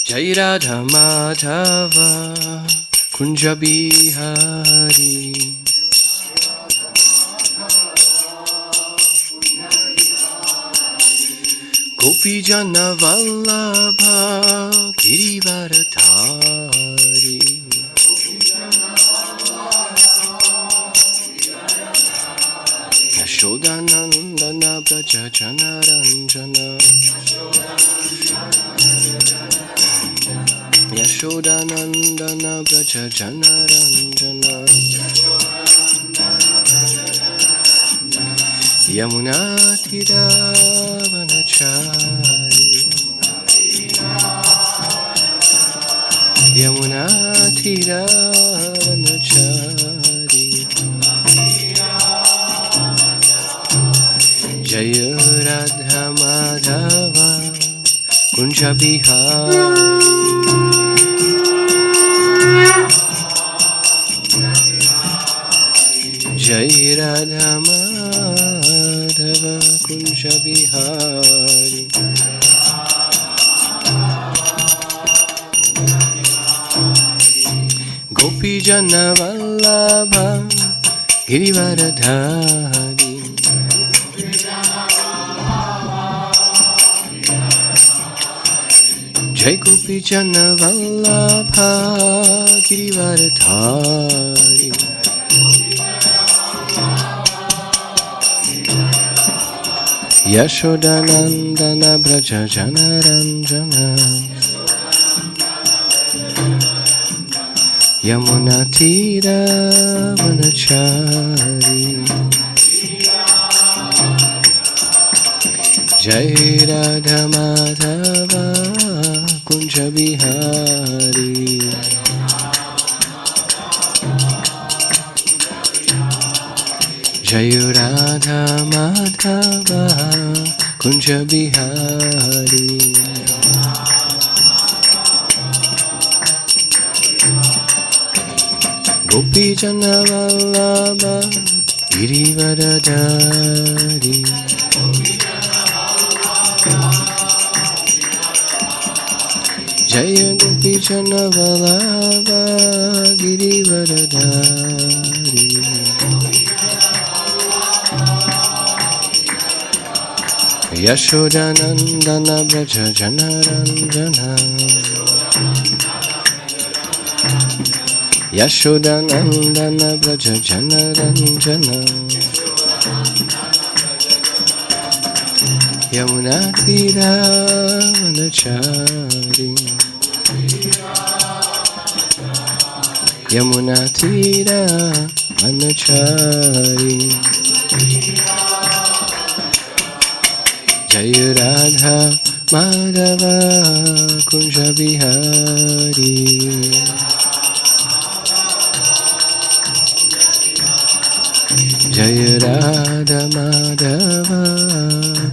Jai Radha Madhava Kunja Bihari Gopi Jana Vallabha Girivaradhari Yashodanandana Braja Janaranjana Yashodanandana Braja Janaranjana Yamunatira Vanachari Yamunatira Vanachari Jaya Radha Madhava Kunja Bihari Jai Radha Madhava Kunja Bihari Gopi Jana Vallabha Girivaradhari Jai Gopi Jana Vallabha Girivaradhari Yashodanandana Braja Janaranjana Yamunatira Vanachari Jai Radha Madhava Kunja Bihari Jai Radha Madhava Kunja Bihari Gopi Jana Vallabha Girivaradhari Jaya Gopi Jana Vallabha Girivaradhari Yashodanandana Braja Janaranjana Yashodanandana Braja Janaranjana Yamunatira Vanachari Yamunatira Vanachari Jai Radha Madhava Kunja Bihari Jai Radha Madhava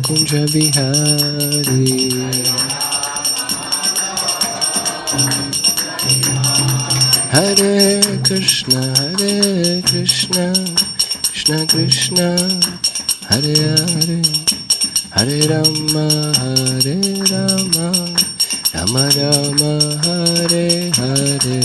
Kunja Bihari Hare Krishna Krishna Krishna Hare Hare Hare Rama Rama Rama Hare Hare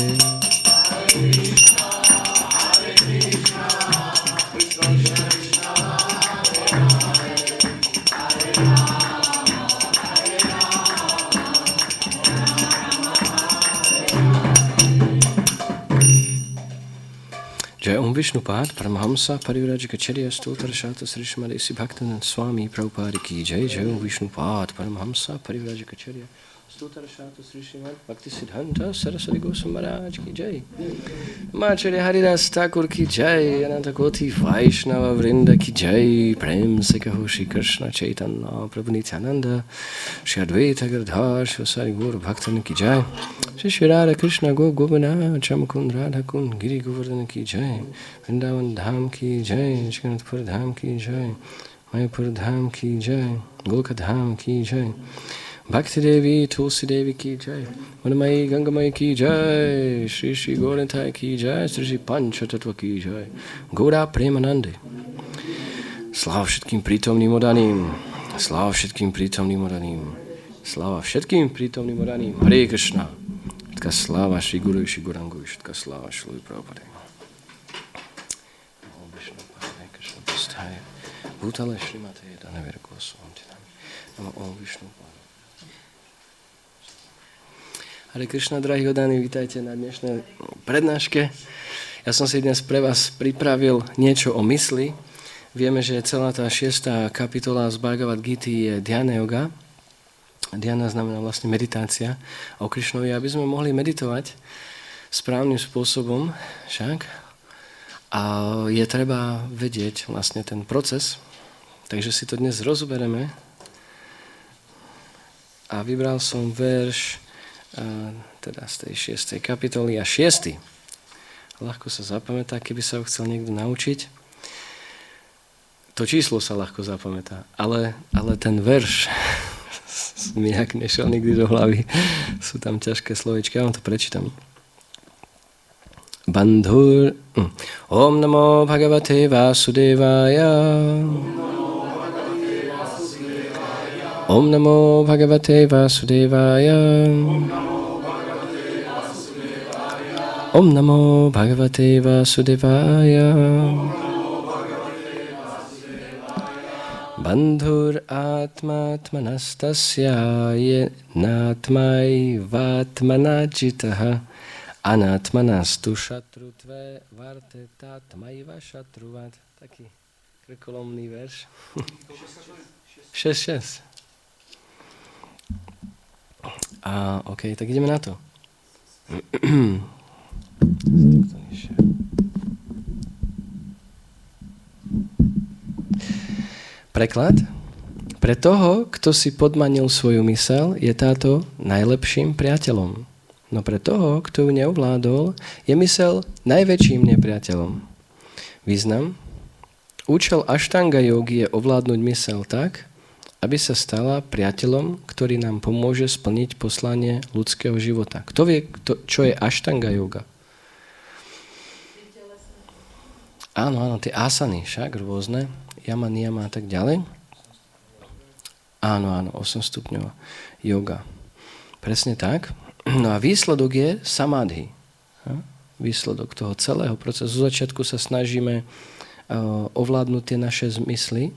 Jai Om Vishnupad Paramahamsa Parivrajikacharya Stotra Shata Sri Srimad Isi Bhaktivedanta Swami Prabhupada Ki Jai Jai Om Vishnupad Paramahamsa Parivrajikacharya Stotra Shata Sri Srimad Bhaktisiddhanta Saraswati Goswami Maharaj Ki Jai Acharya Haridas Thakur Ki Jai Ananta Koti Vaishnava Vrinda Ki Jai Prem Se Kaho Shri Krishna Chaitanya Prabhu Nityananda Shri Advaita Girdhar Shri Gaur Bhaktan Ki Jai Shri Radha Krishna Go Govana Chamakund Radha Kund Giri Govardhan Ki Jai Vrindavan Dham Ki Jai Shrikanatpur Dham Ki Jai Mayapur Dham Ki Jai Golka Dham Ki Jai Bhakti Devi Tulsi Devi Ki Jai Manamai Gangamai Ki Jai Shri Shri Gauratai Ki Jai Shri Shri Pancha Tattva Ki Jai Gaura Premanande Slav všetkým prítomným odaným Slav všetkým prítomným odaným Sláva všetkým prítomným odaným. Hare Krishna. Všetká sláva Šri Guru Šri Gurangu. Všetká sláva Šri Prabhupada. Hare Krishna. Postaj. Bhutale Šrimate Jedane Verko Svantinam. Namo Om Višnu Páda. Hare Krishna, drahí odaní, vítajte na dnešnej prednáške. Ja som si dnes pre vás pripravil niečo o mysli. Vieme, že celá tá 6. kapitola z Bhagavad Gita je Dhyana yoga. Dhyana znamená vlastne meditácia o Krišnovi, aby sme mohli meditovať správnym spôsobom však. A je treba vedieť vlastne ten proces. Takže si to dnes rozoberieme. A vybral som verš teda z tej 6. kapitoly a 6. Ľahko sa zapamätá, keby sa ho chcel niekto naučiť. To číslo sa ľahko zapamätá, ale ten verš mi nejak nešiel nikdy do hlavy. Sú tam ťažké slovičky, ja vám to prečítam. Bandhur Om namo bhagavate vasudevaya Om namo bhagavate vasudevaya Om namo bhagavate vasudevaya Bandhur atmatmanastasya yenatmai vatmanajitaha anatmanastu šatrutve vartetatmaiva šatruvat. Taký krkolomný verš. 6. A ok, tak ideme na to. Preklad. Pre toho, kto si podmanil svoju mysel, je táto najlepším priateľom. No pre toho, kto ju neovládol, je mysel najväčším nepriateľom. Význam. Účel Ashtanga jógy je ovládnuť mysel tak, aby sa stala priateľom, ktorý nám pomôže splniť poslanie ľudského života. Kto vie, čo je Ashtanga jóga? Áno, tie asany, však rôzne. Yama, niyama a tak ďalej. Áno, 8 stupňov yoga. Presne tak. No a výsledok je samadhi. Výsledok toho celého procesu. Z začiatku sa snažíme ovládnuť tie naše zmysly,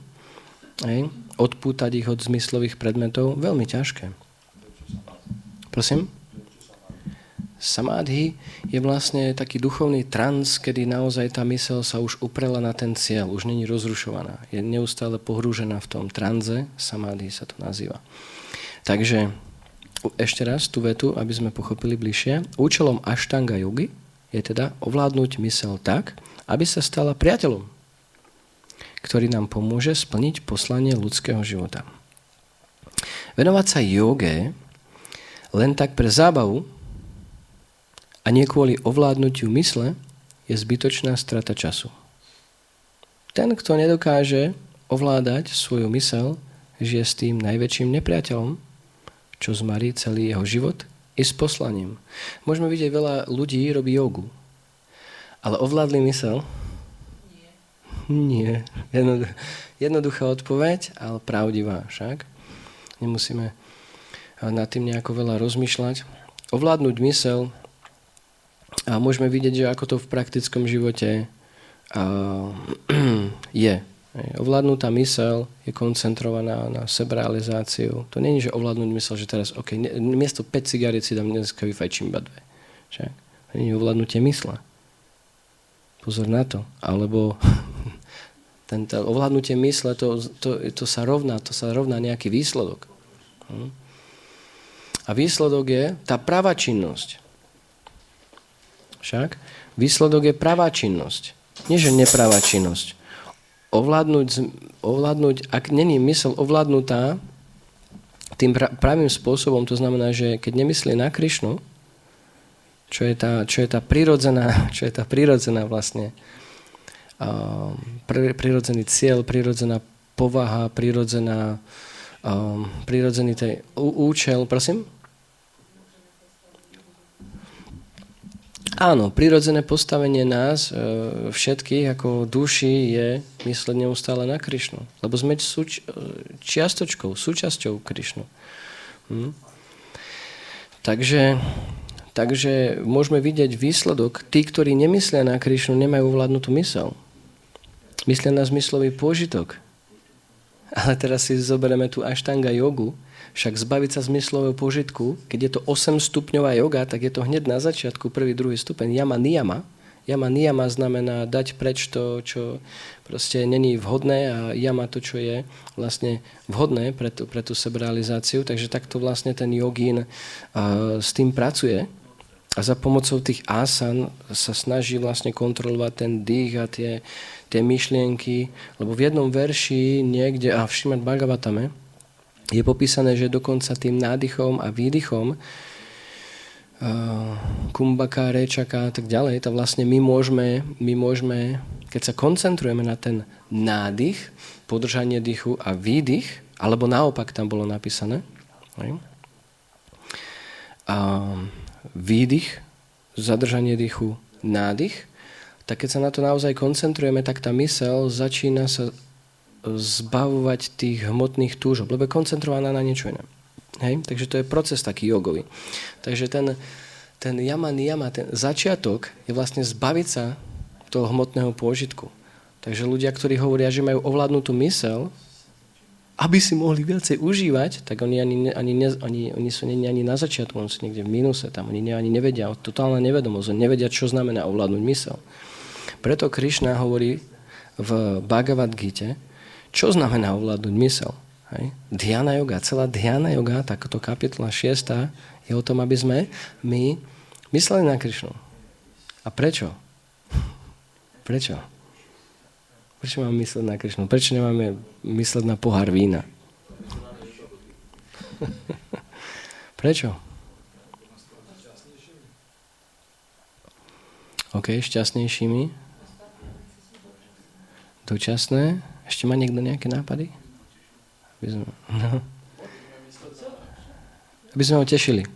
odpútať ich od zmyslových predmetov. Veľmi ťažké. Prosím? Samadhi je vlastne taký duchovný trans, kedy naozaj tá myseľ sa už uprela na ten cieľ, už není rozrušovaná. Je neustále pohrúžená v tom tranze, samadhi sa to nazýva. Takže ešte raz tú vetu, aby sme pochopili bližšie. Účelom Ashtanga jogy je teda ovládnuť myseľ tak, aby sa stala priateľom, ktorý nám pomôže splniť poslanie ľudského života. Venovať sa joge len tak pre zábavu a nie kvôli ovládnutiu mysle je zbytočná strata času. Ten, kto nedokáže ovládať svoju myseľ, žije s tým najväčším nepriateľom, čo zmarí celý jeho život i s poslaním. Môžeme vidieť, veľa ľudí robí jogu, ale ovládli myseľ? Nie. Jednoduchá odpoveď, ale pravdivá však. Nemusíme nad tým nejako veľa rozmýšľať. Ovládnuť myseľ a môžeme vidieť, že ako to v praktickom živote je. Ovládnutá myseľ je koncentrovaná na seberealizáciu. To nie je, že ovládnuť myseľ, že teraz, miesto 5 cigariet si dám dneska vyfajčím iba 2. To nie je ovládnutie mysle. Pozor na to. Alebo ovládnutie mysle, to sa rovná nejaký výsledok. A výsledok je tá pravá činnosť. Však výsledok je pravá činnosť. Nie, že nepravá činnosť. Ovládnuť, ak není mysel ovládnutá tým pravým spôsobom, to znamená, že keď nemyslí na Krišnu, čo je tá prirodzená vlastne prirodzený cieľ, prirodzená povaha, prirodzený účel, prosím? Áno, prirodzené postavenie nás všetkých ako duši je mysleť neustále na Krišnu. Lebo sme súčasťou Krišnu. Hm? Takže môžeme vidieť výsledok. Tí, ktorí nemyslia na Krišnu, nemajú ovládnutú mysel. Myslia na zmyslový pôžitok. Ale teraz si zoberieme tu Ashtanga jogu, však zbaviť sa zmyslového pôžitku, keď je to 8-stupňová joga, tak je to hneď na začiatku, prvý, druhý stupeň, yama niyama. Yama niyama znamená dať preč to, čo proste není vhodné a yama to, čo je vlastne vhodné pre tú seberealizáciu. Takže takto vlastne ten jogín s tým pracuje a za pomocou tých asan sa snaží vlastne kontrolovať ten dých a tie myšlienky. Lebo v jednom verši niekde, v Šrimad Bhagavatame, je popísané, že dokonca tým nádychom a výdychom kumbhaka, rečaka a tak ďalej, to vlastne my môžeme, keď sa koncentrujeme na ten nádych, podržanie dýchu a výdych, alebo naopak tam bolo napísané, výdych, zadržanie dýchu, nádych, tak keď sa na to naozaj koncentrujeme, tak tá myseľ začína sa zbavovať tých hmotných túžob, lebo je koncentrovaná na niečo iné. Hej? Takže to je proces taký jogový. Takže ten yama niyama, ten začiatok je vlastne zbaviť sa toho hmotného pôžitku. Takže ľudia, ktorí hovoria, že majú ovládnutú myseľ, aby si mohli viacej užívať, tak oni sú ani na začiatku, oni sú niekde v mínuse, tam oni ani nevedia, totálna nevedomosť, oni nevedia, čo znamená ovládnuť myseľ. Preto Krišna hovorí v Bhagavad Gite, čo znamená ovládnuť myseľ. Hej. Dhyana yoga, celá dhyana yoga, takáto kapitola 6. je o tom, aby sme my mysleli na Krišnu. A prečo? Prečo? Prečo máme mysleť na Krišnu? Prečo nemáme mysleť na pohár vína? Prečo? OK, šťastnejšími. Dočasné. Ešte má niekto nejaké nápady? Aby sme ho tešili.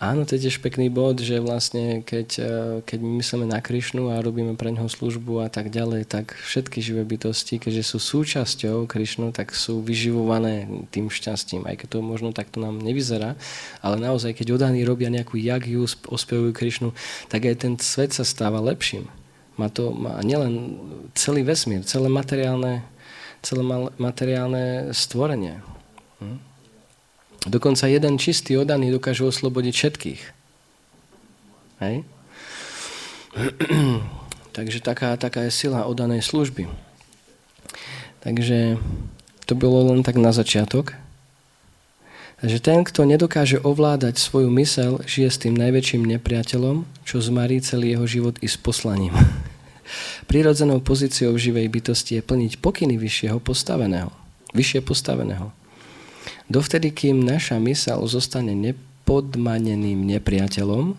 Áno, to je tiež pekný bod, že vlastne keď my myslíme na Krišnu a robíme pre ňoho službu a tak ďalej, tak všetky živé bytosti, keďže sú súčasťou Krišnu, tak sú vyživované tým šťastím. Aj keď to možno takto nám nevyzerá, ale naozaj, keď odaní robia nejakú jagju, ospevujú Krišnu, tak aj ten svet sa stáva lepším. Má nielen celý vesmír, celé materiálne stvorenie. Dokonca jeden čistý oddaný dokáže oslobodiť všetkých. Hej? Takže taká je sila oddanej služby. Takže to bolo len tak na začiatok. Takže ten, kto nedokáže ovládať svoju myseľ, žije s tým najväčším nepriateľom, čo zmarí celý jeho život i s poslaním. Prirodzenou pozíciou živej bytosti je plniť pokyny vyššie postaveného. Dovtedy, kým naša myseľ zostane nepodmaneným nepriateľom,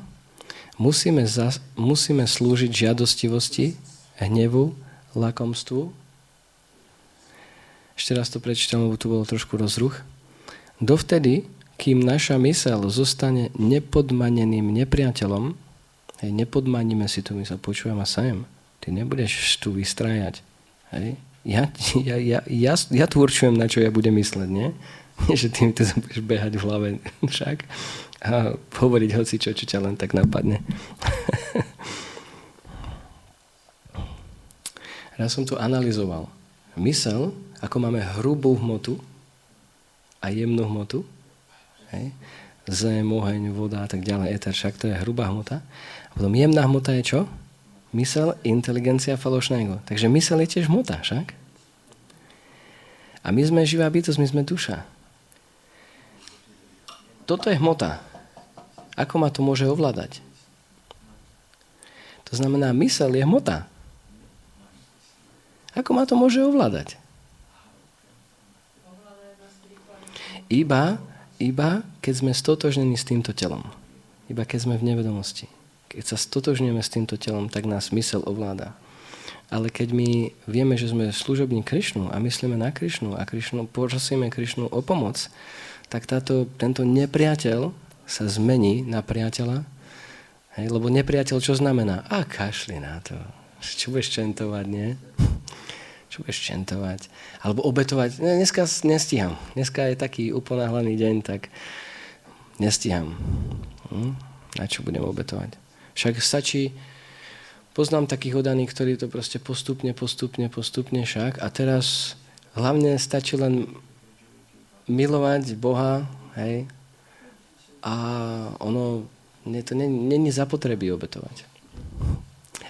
musíme slúžiť žiadostivosti, hnevu, lakomstvu. Ešte raz to prečítam, lebo tu bolo trošku rozruch. Dovtedy, kým naša myseľ zostane nepodmaneným nepriateľom, nepodmaníme si tu myseľ, počujem a sajem, ty nebudeš tu vystrájať. Hej? Ja tu určujem, na čo ja budem mysleť, nie? Nie, že ty mi to budeš behať v hlave však a hovoriť hoci čo ťa len tak napadne. Raz som to analyzoval. Myseľ, ako máme hrubú hmotu a jemnú hmotu, hej? Zem, oheň, voda a tak ďalej, éter, však to je hrubá hmota. A potom jemná hmota je čo? Myseľ, inteligencia falošného. Takže myseľ je tiež hmota, však? A my sme živá bytosť, my sme duša. Toto je hmota. Ako ma to môže ovládať? To znamená, myseľ je hmota. Ako ma to môže ovládať? Iba keď sme stotožnení s týmto telom. Iba keď sme v nevedomosti. Keď sa stotožňujeme s týmto telom, tak nás myseľ ovláda. Ale keď my vieme, že sme služobní Krišnu a myslíme na Krišnu a prosíme Krišnu o pomoc, tak tento nepriateľ sa zmení na priateľa. Hej, lebo nepriateľ čo znamená? A kašli na to. Čo budeš čentovať, nie? Čo budeš čentovať? Alebo obetovať? Dneska nestíham. Dneska je taký uponáhlaný deň, tak nestíham. Na čo budem obetovať? Však stačí, poznám takých oddaných, ktorí to proste postupne však. A teraz hlavne stačí len milovať Boha, hej? A ono, to není zapotreby obetovať.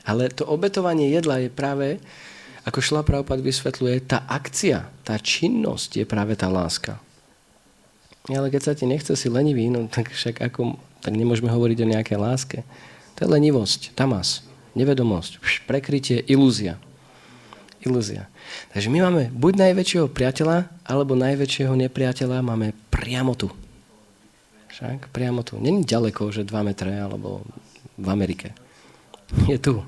Ale to obetovanie jedla je práve, ako Šrila Prabhupád vysvetľuje, tá akcia, tá činnosť je práve tá láska. Ale keď sa ti nechce, si lenivý, no tak však tak nemôžeme hovoriť o nejakej láske. To je lenivosť, tamas, nevedomosť, prekrytie, ilúzia. Takže my máme buď najväčšieho priateľa, alebo najväčšieho nepriateľa máme priamo tu. Však priamo tu. Není ďaleko, že 2 metre, alebo v Amerike. Je tu.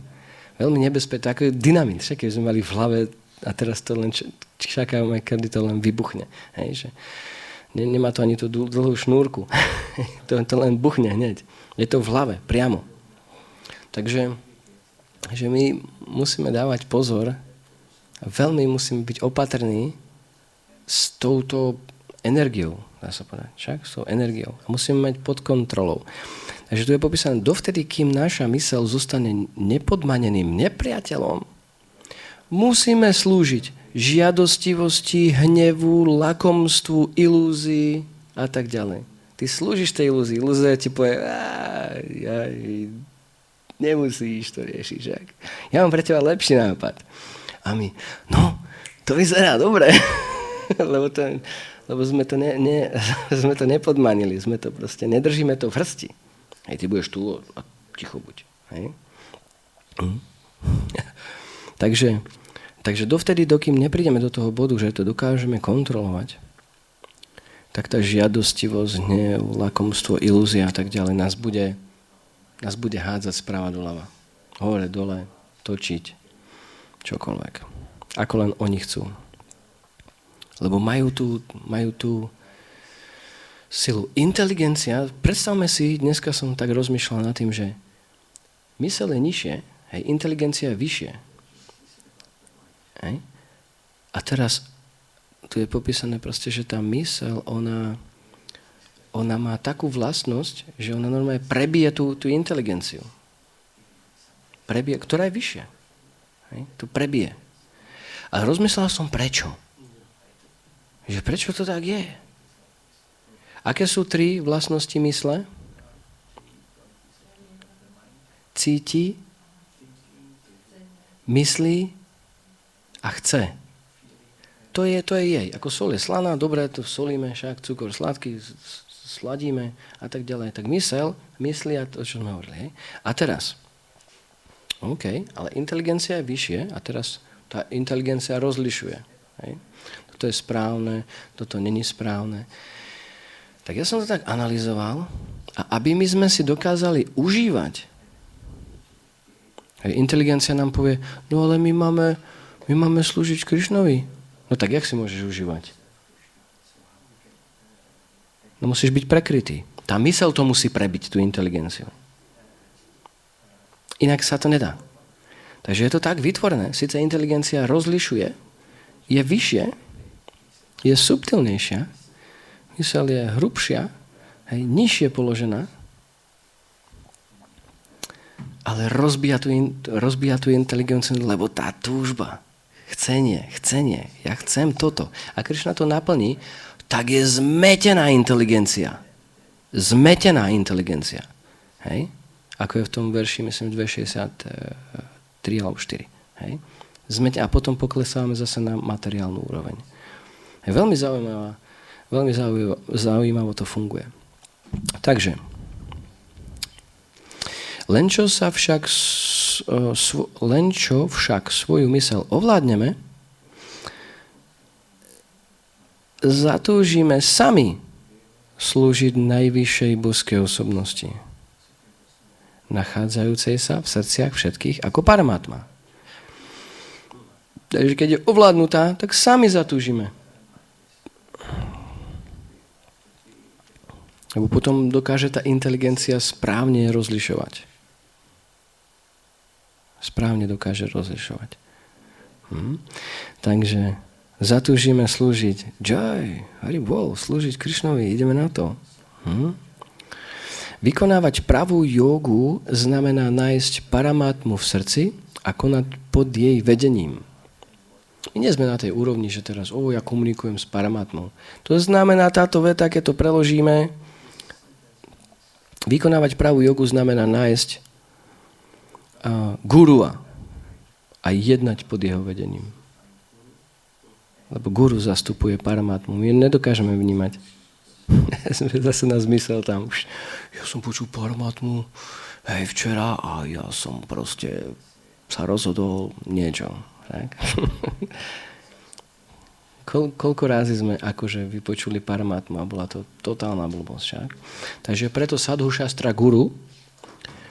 Veľmi nebezpečné, ako je dynamit. Však keď sme mali v hlave a teraz to len čakáme, kedy to len vybuchne. Hej, že nemá to ani tú dlhú šnúrku. to len buchne hneď. Je to v hlave, priamo. Takže že my musíme dávať pozor a veľmi musíme byť opatrní s touto energiou, dá sa povedať. Však? S tou energiou. A musíme mať pod kontrolou. Takže tu je popísané, dovtedy, kým naša myseľ zostane nepodmaneným nepriateľom, musíme slúžiť žiadostivosti, hnevu, lakomstvu, ilúzii a tak ďalej. Ty slúžiš tej ilúzii. Ilúzia ti povie, nemusíš to riešiť. Žak. Ja mám pre teba lepší nápad. A my, to vyzerá dobre. lebo sme to nepodmanili. Sme to proste, nedržíme to v hrsti. Hej, ty budeš tu a ticho buď. Hej? Takže dovtedy, dokým neprídeme do toho bodu, že to dokážeme kontrolovať, tak tá žiadostivosť, hnev, lakomstvo, ilúzia a tak ďalej nás bude hádzať správa doľava. Hore, dole, točiť, čokoľvek. Ako len oni chcú. Lebo majú tú silu. Inteligencia, predstavme si, dneska som tak rozmýšľal nad tým, že myseľ je nižšie, hej, inteligencia je vyššie. Hej? A teraz tu je popísané proste, že tá myseľ, ona má takú vlastnosť, že ona normálne prebije tú inteligenciu. Prebije, ktorá je vyššia. Hej? Tu prebije. A rozmyslel som prečo. Že prečo to tak je? Aké sú 3 vlastnosti mysle? Cíti, myslí a chce. To je jej. Ako sol je slaná, dobre, to solíme, však cukor sladký, sladíme a tak ďalej. Tak myslí a to, čo sme hovorili. Hej? A teraz, ale inteligencia je vyššie a teraz tá inteligencia rozlišuje. Hej? Toto je správne, toto není správne. Tak ja som to tak analyzoval a aby my sme si dokázali užívať, inteligencia nám povie, no ale my máme slúžiť Krišnovi. No tak jak si môžeš užívať? No musíš byť prekrytý. Tá myseľ to musí prebiť, tú inteligenciu. Inak sa to nedá. Takže je to tak vytvorené. Sice inteligencia rozlišuje, je vyššie, je subtilnejšia, myseľ je hrubšia, nižšie položená, ale rozbíja tú inteligenciu, lebo tá túžba, chcenie, ja chcem toto. A Krišna to naplní, tak je zmetená inteligencia. Zmetená inteligencia. Hej? Ako je v tom verši, myslím, 263 alebo 4. Hej? A potom poklesávame zase na materiálnu úroveň. Je veľmi zaujímavo to funguje. Takže, len čo však svoju myseľ ovládneme, zatúžime sami slúžiť najvyššej božskej osobnosti, nachádzajúcej sa v srdciach všetkých ako Paramatma. Takže keď je ovládnutá, tak sami zatúžime. Lebo potom dokáže tá inteligencia správne rozlišovať. Správne dokáže rozlišovať. Takže zatúžime slúžiť Jai, Haribol, slúžiť Krišnovi, ideme na to. Vykonávať pravú jogu znamená nájsť paramatmu v srdci a konať pod jej vedením. My nie sme na tej úrovni, že teraz, ja komunikujem s paramatmou. To znamená, táto veta, keď to preložíme, vykonávať pravú jogu znamená nájsť gurua a jednať pod jeho vedením. Lebo guru zastupuje paramatmu. My nedokážeme vnímať. Zase na zmysel tam. Ja som počul paramatmu včera a ja som proste sa rozhodol niečo. Tak? Koľko razy sme akože vypočuli paramatmu a bola to totálna blbosť. Však? Takže preto Sadhu Shastra Guru,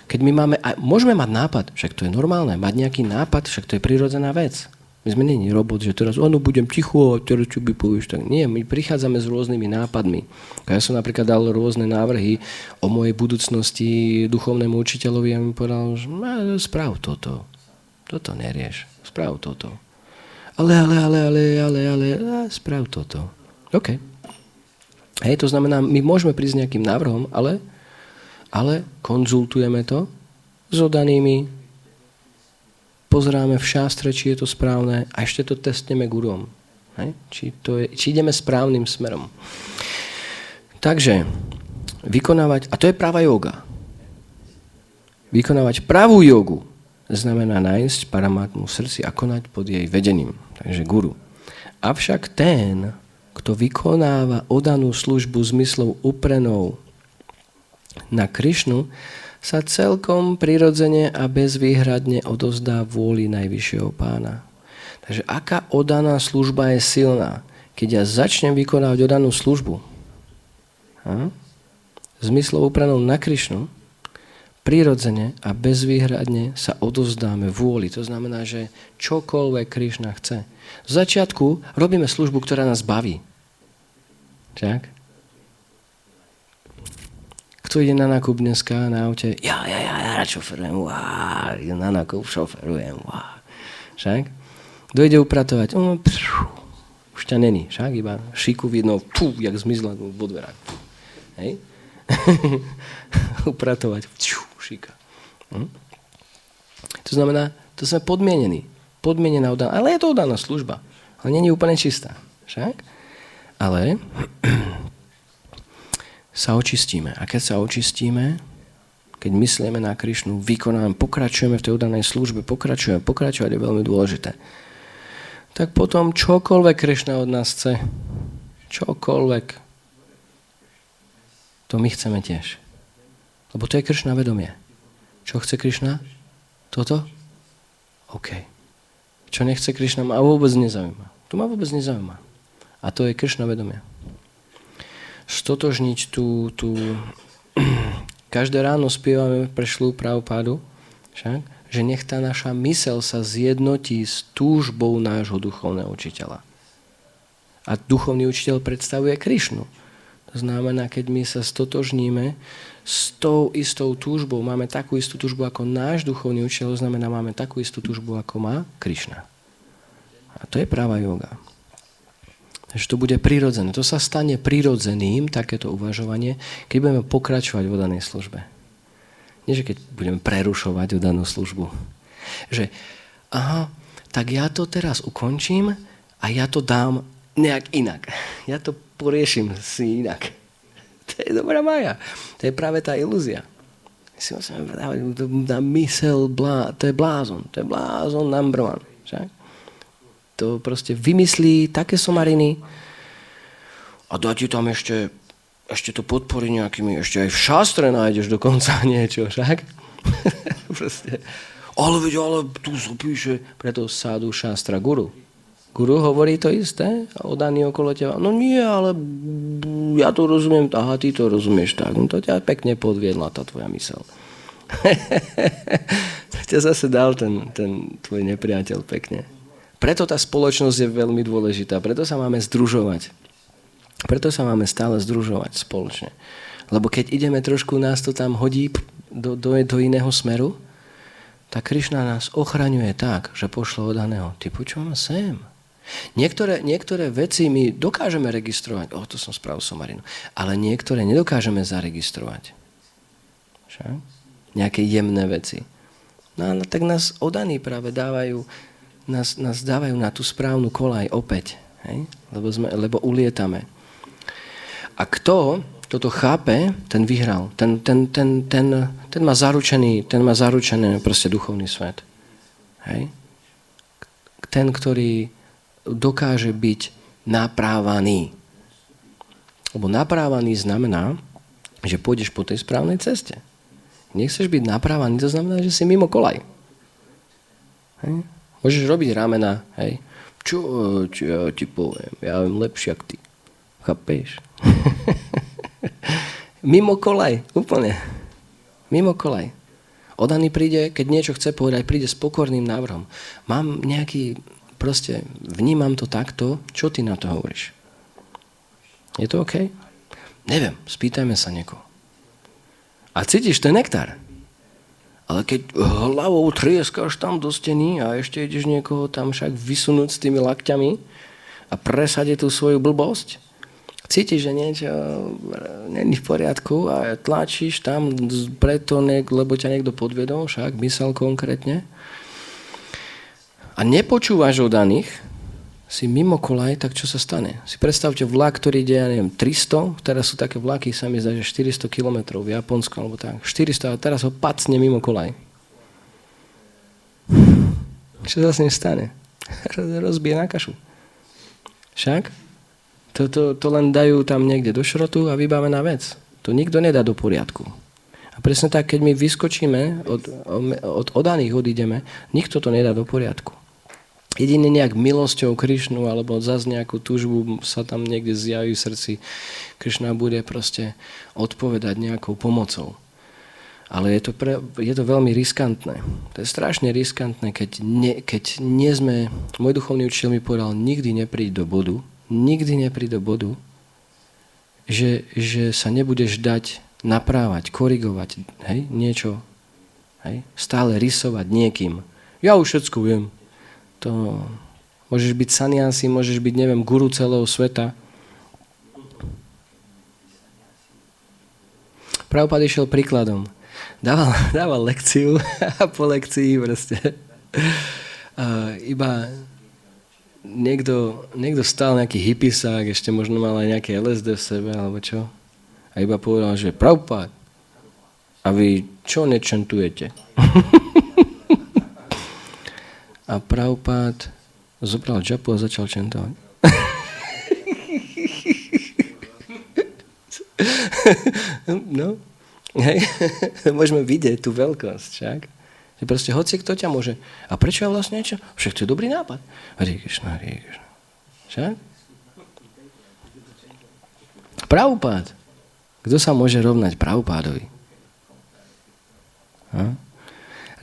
keď my môžeme mať nápad, však to je normálne, mať nejaký nápad, však to je prirodzená vec. My sme nie robot, že teraz budem ticho a teraz čo by povieš. Tak nie, my prichádzame s rôznymi nápadmi. Ja som napríklad dal rôzne návrhy o mojej budúcnosti duchovnému učiteľovi a mi povedal, že správ toto. Toto nerieš. Správ toto. Ale, správ toto. OK. Hej, to znamená, my môžeme prísť nejakým návrhom, ale konzultujeme to s odanými, pozeráme v šástre, či je to správne a ešte to testneme guruom. Či ideme správnym smerom. Takže, vykonávať, a to je práva yoga. Vykonávať pravú jogu znamená nájsť paramatmu v srdci a konať pod jej vedením. Takže guru. Avšak ten, kto vykonáva odanú službu zmyslov uprenou na Krišnu, sa celkom prirodzene a bezvýhradne odovzdá vôli Najvyššieho Pána. Takže aká odaná služba je silná? Keď ja začnem vykonávať odanú službu, zmyslov upranou na Krišnu, prirodzene a bezvýhradne sa odovzdáme vôli. To znamená, že čokoľvek Krišna chce. V začiatku robíme službu, ktorá nás baví. Tak? Kto ide na nákup dneska na aute? Ja rád šoferujem, idem na nákup, šoferujem, Však? Kto ide upratovať? Už ťa není, však? Iba šiku vidno, jak zmizla vo dverách. Hej? Upratovať, šika. To znamená, to sme podmienení. Podmienená odaná, ale je to odaná služba. Ale nie je úplne čistá, však? Ale sa očistíme. A keď sa očistíme, keď myslíme na Krišnu, vykonáme, pokračujeme v tej oddanej službe, pokračovať je veľmi dôležité. Tak potom čokoľvek Krišna od nás chce, čokoľvek, to my chceme tiež. Lebo to je Krišna vedomie. Čo chce Krišna? Toto? OK. Čo nechce Krišna, ma vôbec nezaujíma. To ma vôbec nezaujíma. A to je Krišna vedomie. Stotožniť tú každé ráno spievame prešlú Prabhupádu, však, že nech tá naša mysel sa zjednotí s túžbou nášho duchovného učiteľa. A duchovný učiteľ predstavuje Krišnu. To znamená, keď my sa stotožníme s tou istou túžbou, máme takú istú túžbu ako náš duchovný učiteľ, to znamená, máme takú istú túžbu ako má Krišna. A to je práva yoga. Takže to bude prirodzené. To sa stane prirodzeným, takéto uvažovanie, keď budeme pokračovať v danej službe. Nie, že keď budeme prerušovať danú službu. Že, tak ja to teraz ukončím a ja to dám nejak inak. Ja to poriešim si inak. To je dobrá maja. To je práve tá ilúzia. Si musíme dávať na mysel, to je blázon. To je blázon number one. Však? To proste vymyslí také somariny a dá ti tam ešte to podporí nejakými, ešte aj v šastre nájdeš dokonca niečo, však? Proste. Ale tu sa píše, preto Sadhu Shastra Guru. Guru hovorí to isté a odaný okolo teba. No nie, ale ja to rozumiem, ty to rozumieš tak. No to ťa pekne podviedla tá tvoja mysel. To ťa zase dal ten tvoj nepriateľ pekne. Preto tá spoločnosť je veľmi dôležitá. Preto sa máme združovať. Preto sa máme stále združovať spoločne. Lebo keď ideme trošku, nás to tam hodí do iného smeru, tak Krišna nás ochraňuje tak, že pošlo odaného. Ty počúvam sem. Niektoré veci my dokážeme registrovať. To som spravil somarinu. Ale niektoré nedokážeme zaregistrovať. Však? Nejaké jemné veci. No tak nás odaní práve dávajú, nás dávajú na tú správnu kolaj opäť. Hej? Lebo ulietame. A kto toto chápe, ten vyhral. Ten má zaručený proste duchovný svet. Hej? Ten, ktorý dokáže byť naprávaný. Lebo naprávaný znamená, že pôjdeš po tej správnej ceste. Nechceš byť naprávaný, to znamená, že si mimo kolaj. Hej? Môžeš robiť ramena, hej? Čo ja ti poviem? Ja viem lepšie, ako ty. Chápeš? Mimo kolaj, úplne. Mimo kolaj. Odaný príde, keď niečo chce povedať, príde s pokorným návrhom. Mám nejaký, proste, vnímam to takto, čo ty na to hovoríš? Je to OK? Neviem, spýtajme sa niekoho. A cítiš ten nektár. Ale keď hlavou trieskáš tam do steny a ešte ideš niekoho tam však vysunúť s tými lakťami a presadiť tú svoju blbosť, cítiš, že niečo není v poriadku a tlačíš tam preto, lebo ťa niekto podvedol, však mysel konkrétne. A nepočúvaš o daných, si mimo kolaj, tak čo sa stane? Si predstavte vlak, ktorý ide, ja neviem, 300, teraz sú také vlaky, sa mi zdá, že 400 km v Japonsku, alebo tak, 400 a teraz ho pacne mimo kolaj. Čo sa s ním stane? Rozbije na kašu. Však? To len dajú tam niekde do šrotu a vybavená vec. To nikto nedá do poriadku. A presne tak, keď my vyskočíme, od odaných odídeme, nikto to nedá do poriadku. Jedine nejak milosťou Krišnu alebo zase nejakú túžbu sa tam niekde zjaví v srdci, Krišna bude proste odpovedať nejakou pomocou. Ale je to veľmi riskantné. To je strašne riskantné, keď nie sme, môj duchovný učiteľ mi povedal, nikdy nepríď do bodu, že sa nebudeš dať naprávať, korigovať, hej, niečo, hej, stále rysovať niekým. Ja už všetko viem. To môžeš byť saniasi, môžeš byť, neviem, guru celého sveta. Prabhupád išiel príkladom. Dával lekciu a po lekcii proste iba niekto stál, nejaký hippisák, ešte možno mal aj nejaké LSD v sebe, alebo čo. A iba povedal, že Prabhupád, a vy čo nečentujete? A Prabhupád zobral džapu a začal čentovať. No, hej, môžeme vidieť tú veľkosť, však? Že proste hoci kto ťa môže. A prečo ja vlastne niečo? Však to je dobrý nápad. Hare Krišna. Však? Prabhupád. Kto sa môže rovnať Prabhupádovi?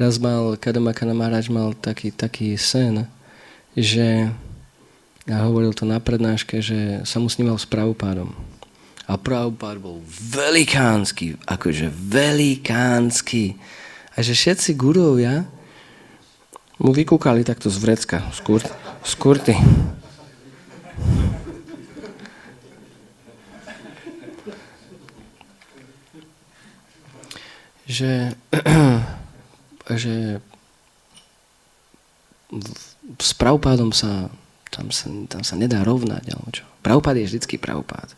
Raz Kadambaka Maharaj mal taký sen, že ja hovoril to na prednáške, že sa mu snímal s Prabhupádom. A Prabhupád bol velikánsky, akože velikánsky. A že všetci gurovia mu vykúkali takto z vrecka, z kurty. Že s Prabhupádom tam sa nedá rovnať. Prabhupád je vždycky Prabhupád.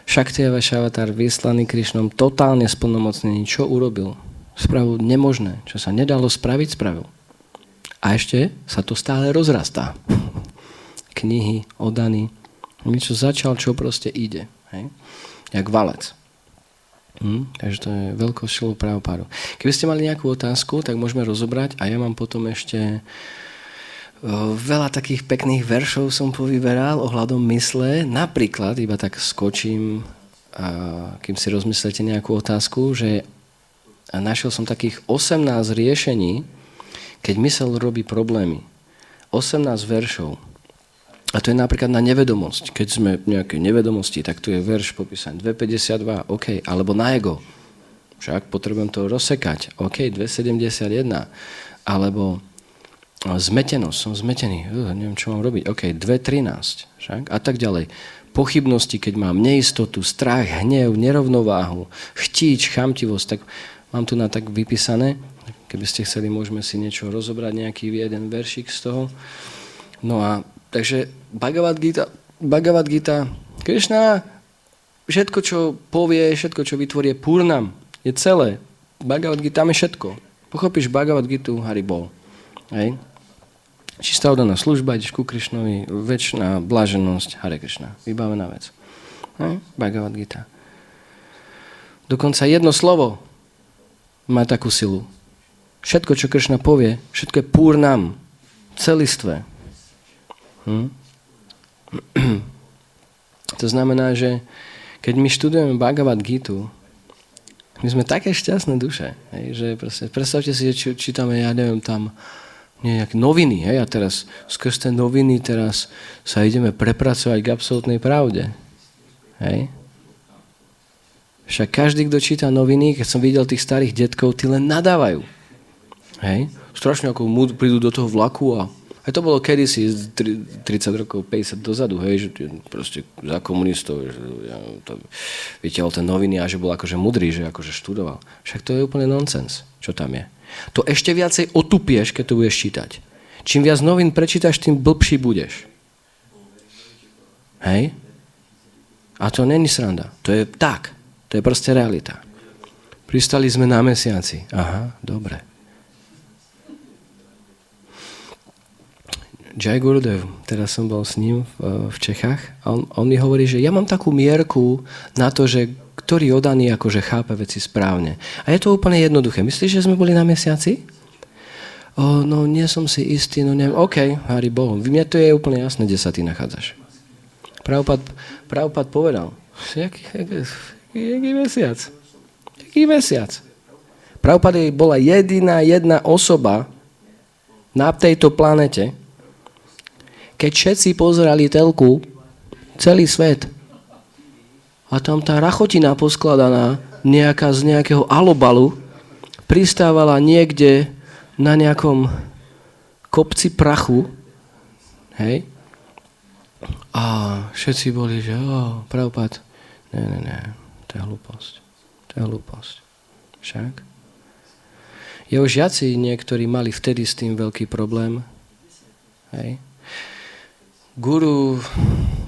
Šaktiava Šavatár vyslaný Krišnom totálne splnomocnený. Čo urobil? Spravil nemožné. Čo sa nedalo spraviť, spravil. A ešte sa to stále rozrastá. Knihy, odaní. Niečo začal, čo proste ide. Hej? Jak valec. Takže to je veľkosť Šilu Prabhupádu. Keby ste mali nejakú otázku, tak môžeme rozobrať a ja mám potom ešte veľa takých pekných veršov som povyberal ohľadom mysle. Napríklad, iba tak skočím, kým si rozmyslete nejakú otázku, že našiel som takých 18 riešení, keď mysel robí problémy. 18 veršov. A to je napríklad na nevedomosť. Keď sme v nejakej nevedomosti, tak tu je verš popísaný 2.52, OK. Alebo na ego. Však potrebujem to rozsekať. OK, 2,71. Alebo zmetenosť, som zmetený. Neviem, čo mám robiť. OK, 2,13. Však? A tak ďalej. Pochybnosti, keď mám neistotu, strach, hnev, nerovnováhu, chtíč, chamtivosť, tak mám tu na tak vypísané. Keby ste chceli, môžeme si niečo rozobrať, nejaký jeden veršik z toho. No a takže Bhagavad Gita, Krishna, všetko, čo povie, všetko, čo vytvorí, je purnam. Je celé. Bhagavad Gita, tam je všetko. Pochopíš Bhagavad Gitu, Haribol. Hej? Čistá oddaná služba, ideš ku Krišnovi, večná blaženosť, Hare Krishna. Vybavená vec. Hej? Bhagavad Gita. Dokonca jedno slovo má takú silu. Všetko, čo Krishna povie, všetko je purnam. Celistvé. To znamená, že keď my študujeme Bhagavad Gitu, my sme také šťastné duše, hej, že proste, predstavte si, že čítame, ja neviem, tam nejaké noviny, hej, a teraz skrz tie noviny teraz sa ideme prepracovať k absolútnej pravde. Hej. Však každý, kto číta noviny, keď som videl tých starých detkov, tí len nadávajú. Hej. Strašne ako prídu do toho vlaku a to bolo kedysi 30 rokov, 50 dozadu, hej, že proste za komunistov, že vytiaľol tie noviny a že bol akože mudrý, že akože študoval. Však to je úplne nonsens, čo tam je. To ešte viacej otupieš, keď to budeš čítať. Čím viac novín prečítaš, tým blbší budeš. Hej? A to není sranda. To je tak. To je proste realita. Pristali sme na mesiaci. Aha, dobre. Jai Gurudev, teraz som bol s ním v Čechách a on mi hovorí, že ja mám takú mierku na to, že ktorý oddaný akože chápe veci správne. A je to úplne jednoduché. Myslíš, že sme boli na mesiaci? No nie som si istý, no neviem. OK, Hari Bohu. Mne to je úplne jasné, kde sa ty nachádzaš. Prabhupada povedal, jaký mesiac? Jaký mesiac? Prabhupada bola jedna osoba na tejto planete, keď všetci pozerali telku, celý svet, a tam tá rachotina poskladaná nejaká z nejakého alobalu pristávala niekde na nejakom kopci prachu, hej, a všetci boli, že Prabhupád, ne, to je hlúposť. Však? Jeho žiaci niektorí mali vtedy s tým veľký problém, hej. Guru,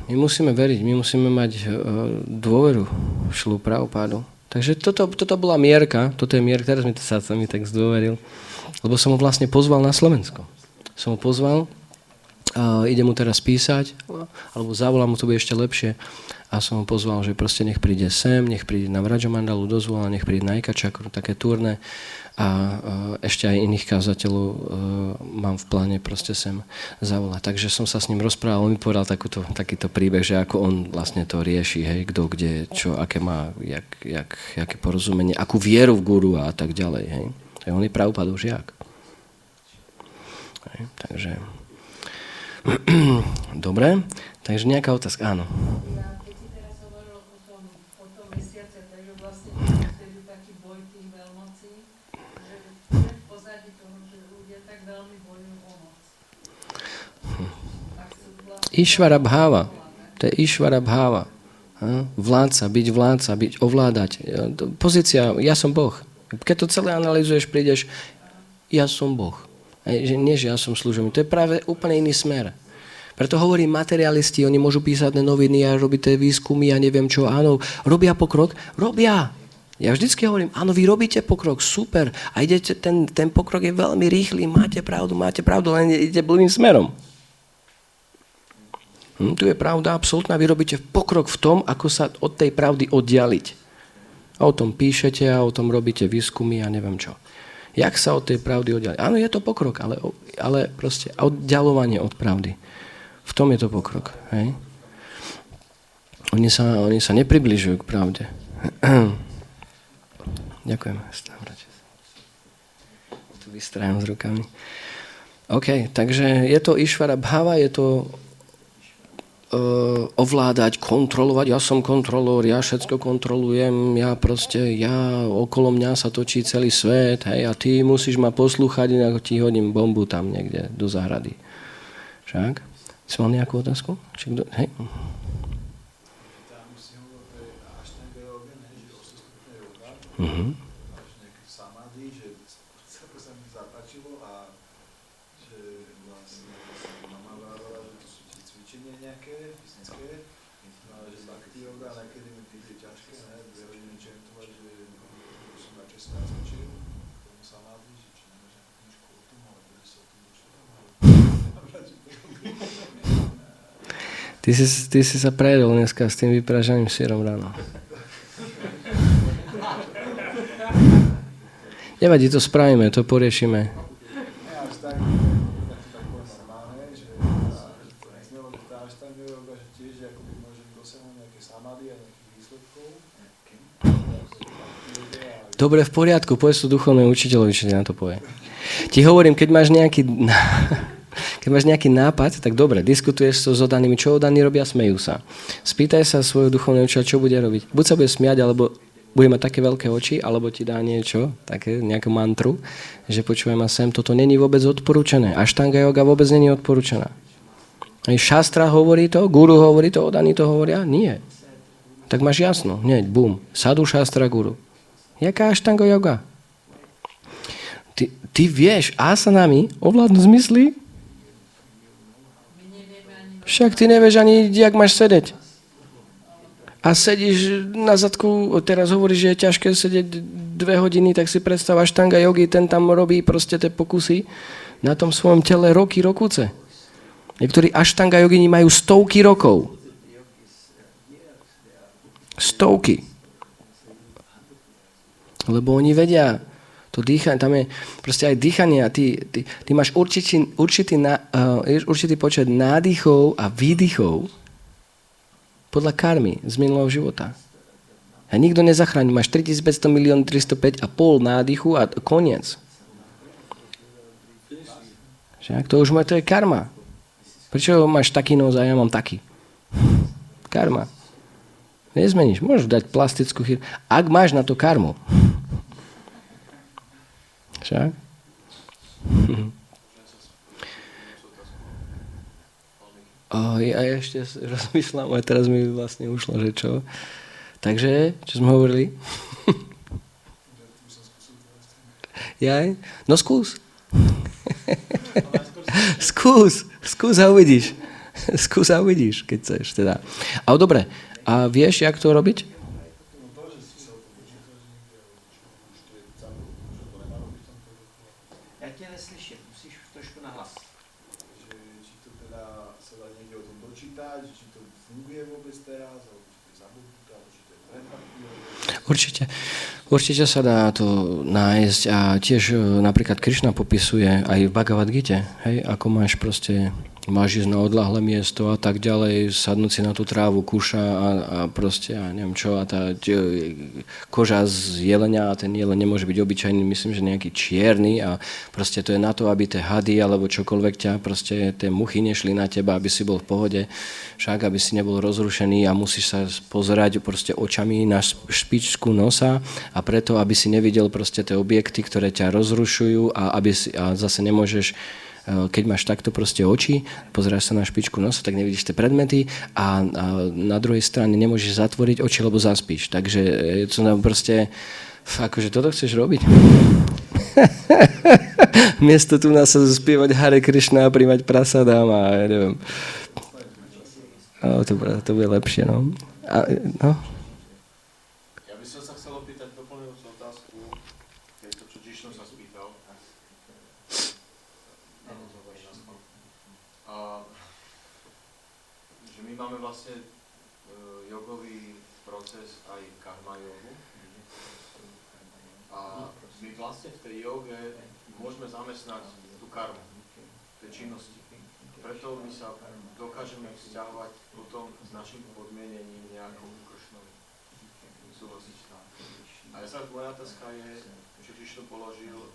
my musíme veriť, my musíme mať dôveru v Šrilu Prabhupádu. Takže toto bola mierka, toto je mierka, teraz sa mi tak zdôveril, lebo som ho vlastne pozval na Slovensko. Som ho pozval, ide mu teraz písať, alebo zavolám mu, to bude ešte lepšie, a som ho pozval, že proste nech príde sem, nech príde na Vrajamandalu do Zvola, nech príde na Ikačakru, také turné, a ešte aj iných kázateľov mám v pláne proste sem zavolať. Takže som sa s ním rozprával, on mi povedal takýto príbeh, že ako on vlastne to rieši, hej, kto, kde, čo, aké má, jaké porozumenie, akú vieru v guru a tak ďalej, hej. On je Prabhupádov žiak. Hej, takže dobre, takže nejaká otázka, áno. Išvara bháva. To je Išvara bháva. Vládca, byť ovládať. Pozícia, ja som Boh. Keď to celé analyzuješ, prídeš, ja som Boh. Nie, že ja som služobný. To je práve úplne iný smer. Preto hovorím, materialisti, oni môžu písať na noviny a robiť tie výskumy a neviem čo. Áno, robia pokrok? Robia. Ja vždycky hovorím, áno, vy robíte pokrok, super. A idete, ten pokrok je veľmi rýchly, máte pravdu, len idete blbým smerom. Tu je pravda absolútna, vy robíte pokrok v tom, ako sa od tej pravdy oddialiť. A o tom píšete a o tom robíte výskumy a neviem čo. Jak sa od tej pravdy oddialiť? Áno, je to pokrok, ale proste oddialovanie od pravdy. V tom je to pokrok. Hej? Oni sa nepribližujú k pravde. Ďakujem. Tu vystrajam s rukami. OK, takže je to Išvara bháva, je to ovládať, kontrolovať. Ja som kontrolór, ja všetko kontrolujem, ja okolo mňa sa točí celý svet, hej, a ty musíš ma poslúchať, inak ti hodím bombu tam niekde do záhrady. Však? Si mal nejakú otázku? Hej? Mhm. Ty si sa prejedol dneska s tým vypražaným syrom ráno. Nevadí, to spravíme, to poriešime. Dobre, v poriadku, povedz to duchovnému učiteľovi, čo ti na to povie. Ti hovorím, keď máš nejaký nápad, tak dobre, diskutuješ to s odanými, čo odaní robia, smejú sa. Spýtaj sa svojho duchovného učiteľa, čo bude robiť. Buď sa bude smiať, alebo bude mať také veľké oči, alebo ti dá niečo, také, nejakú mantru, že počúvaj ma sem, toto není vôbec odporúčané. Ashtanga yoga vôbec není odporúčaná. Aj šastra hovorí to, guru hovorí to, odaní to hovoria? Nie. Tak máš jasno, hneď, bum, sadhu šastra guru. Jaká ashtanga yoga? Ty vieš, asanami ovládnu zmysly? Však ty nevieš ani, jak máš sedeť. A sedíš na zadku, teraz hovoríš, že je ťažké sedieť 2 hodiny, tak si predstav ashtanga yogi, ten tam robí proste tie pokusy na tom svojom tele rokuce. Niektorí ashtanga jogini majú stovky rokov. Stovky. Lebo oni vedia, to dýchanie, tam je proste aj dýchanie a ty máš určitý počet nádychov a výdychov podľa karmy z minulého života. A nikto nezachráni. Máš 3500 305,5 nádychu a koniec. Však to už to je karma. Prečo máš taký nos a ja mám taký? Karma. Nezmeníš. Môžeš dať plastickú chirurgiu. Ak máš na to karmu. Však? Ja ešte rozmýšľam, a teraz mi vlastne ušlo, že čo. Takže, čo sme hovorili? Jaj? No skús. Skús a uvidíš. Skús a uvidíš, keď chceš. Teda. Ale dobre, a vieš, jak to robiť? Ja ťa neslyším, musíš trošku nahlas. Či to teda sa dá niekde o tom dočítať, či to funguje vôbec teraz, alebo či to je zabudnuté, alebo či to je preplatné. Určite sa dá to nájsť a tiež napríklad Krišna popisuje aj v Bhagavad Gite, hej, ako máš ísť na odľahlé miesto a tak ďalej, sadnúť si na tú trávu, kuša a proste, ja neviem čo, a tá koža z jelenia a ten jeleň nemôže byť obyčajný, myslím, že nejaký čierny a proste to je na to, aby tie hady alebo čokoľvek ťa, proste tie muchy nešli na teba, aby si bol v pohode, však aby si nebol rozrušený a musíš sa pozerať proste očami na špičku nosa a preto, aby si nevidel proste tie objekty, ktoré ťa rozrušujú a zase nemôžeš, keď máš takto proste oči, pozeráš sa na špičku nosa, tak nevidíš tie predmety a na druhej strane nemôžeš zatvoriť oči, lebo zaspíš. Takže to proste, akože toto chceš robiť? Miesto tu nás sa spievať Hare Krishna a príjmať prasadám a ja neviem. To bude lepšie, no. No. Ja by som sa chcel opýtať doplňujúcu otázku, keď to, čo Jišnu sa spýtal. Že my máme vlastne jogový proces aj karma jogu. A my vlastne v tej joge môžeme zamestnať tú karmu, tej činnosti. Preto my sa dokážeme vzťahovať potom s našim podmienením nejakom Kršnovi. Súhlasíte? A moja otázka je, čo Jišnu položil.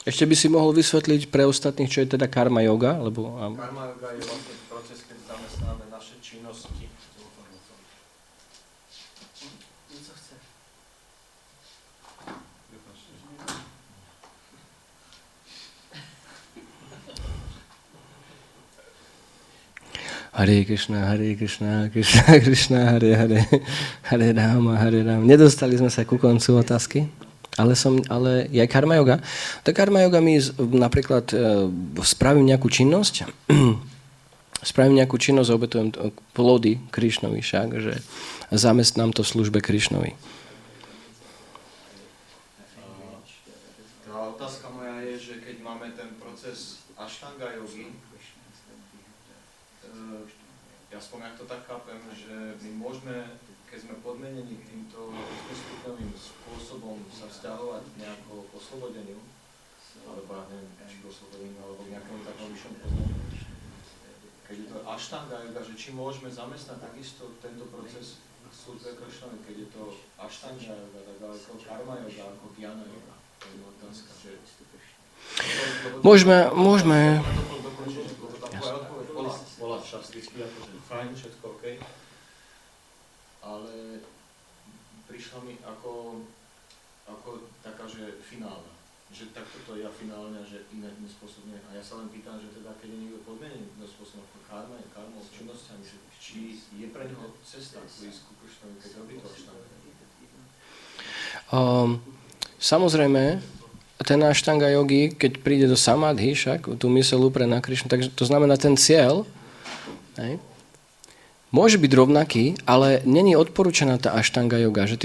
Ešte by si mohol vysvetliť pre ostatných, čo je teda karma yoga? Karma yoga je vlastne proces, keď zamestnáme naše činnosti. Hare Krishna, Krishna Krishna, Hare Hare, Hare Rama, Hare Rama. Nedostali sme sa ku koncu otázky, ale je karma yoga. Tak karma yoga my napríklad spravím nejakú činnosť, obetujem plody Krišnovi však, že zamestnám to v službe Krišnovi. Tá otázka moja je, že keď máme ten proces Ashtanga yogy, aspoň ja to tak chápem, že my môžeme, keď sme podmenení týmto stupňovým spôsobom sa vzťahovať nejako k oslobodeniu, alebo ja neviem, či k oslobodeniu, alebo k nejakému takom vyššom poznaniu. Keď je to Ashtanga yoga, že či môžeme zamestnať takisto tento proces v službe Krišnovi, keď je to Ashtanga yoga, tak ako karma yoga, ako jnana yoga. To je otázka, že... Môžeme. Bola šasticky, akože fajn, všetko OK, ale prišla mi ako taká, že finálna, že takto to je finálne, že iným spôsobom. A ja sa len pýtam, že teda, keď je niekto podmenený iným spôsobom ako karmou, činnosťami, že či je pre neho cesta ísť ku Krišnovi, keď robí to Ashtanga? Samozrejme, ten Ashtanga yogi, keď príde do samadhy, však tú myseľ upre na Krišnu, takže to znamená ten cieľ, hej, môže byť rovnaký, ale není odporúčaná tá Ashtanga yoga, že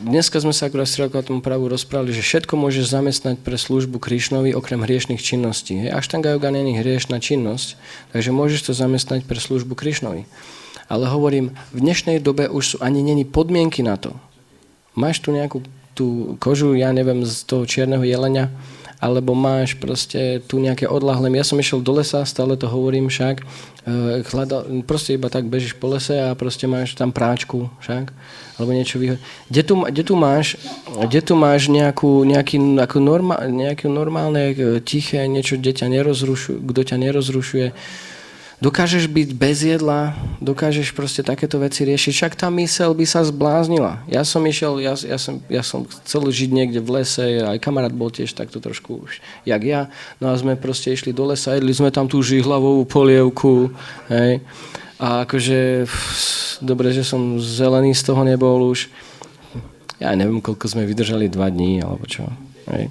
dneska sme sa akurát o tom právu rozprávali, že všetko môžeš zamestnať pre službu Krišnovi okrem hriešnych činností. Hej. Ashtanga yoga není hriešna činnosť, takže môžeš to zamestnať pre službu Krišnovi. Ale hovorím, v dnešnej dobe už ani není podmienky na to. Máš tu nejakú tú kožu, ja neviem, z toho čierneho jelenia, alebo máš proste tu nejaké odlahlé. Ja som išiel do lesa, stále to hovorím však, proste iba tak bežíš po lese a proste máš tam práčku však, alebo niečo Kde tu máš nejaké normálne, tiché, niečo, kto ťa nerozrušuje. Dokážeš byť bez jedla, dokážeš proste takéto veci riešiť, však tá myseľ by sa zbláznila. Ja som chcel žiť niekde v lese, aj kamarát bol tiež takto trošku už, jak ja, no a sme proste išli do lesa, jedli sme tam tú žihlavovú polievku, hej, a akože, dobre, že som zelený z toho nebol už, ja neviem, koľko sme vydržali 2 dní, alebo čo, hej.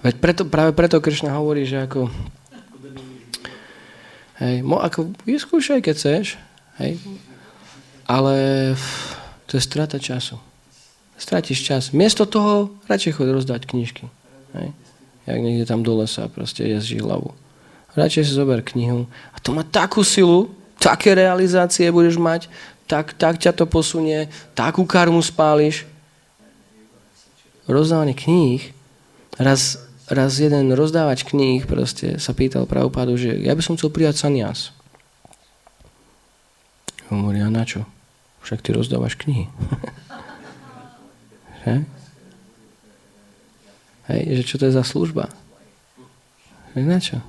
Veď práve preto Krišna hovorí, že ako... Hej, ako vyskúšaj, keď chceš, hej, ale to je strata času. Stratíš čas. Miesto toho radšej choď rozdať knižky. Hej, jak niekde tam do lesa proste jezdí hlavu. Radšej si zober knihu a to má takú silu, také realizácie budeš mať, tak ťa to posunie, takú karmu spáliš. Rozdávanie kníh, raz jeden rozdávač kníh proste sa pýtal Prabhupádu, že ja by som chcel prijať sannyas. Hovorí, a na čo? Však ty rozdávaš knihy. Hej, že čo to je za služba? Na čo?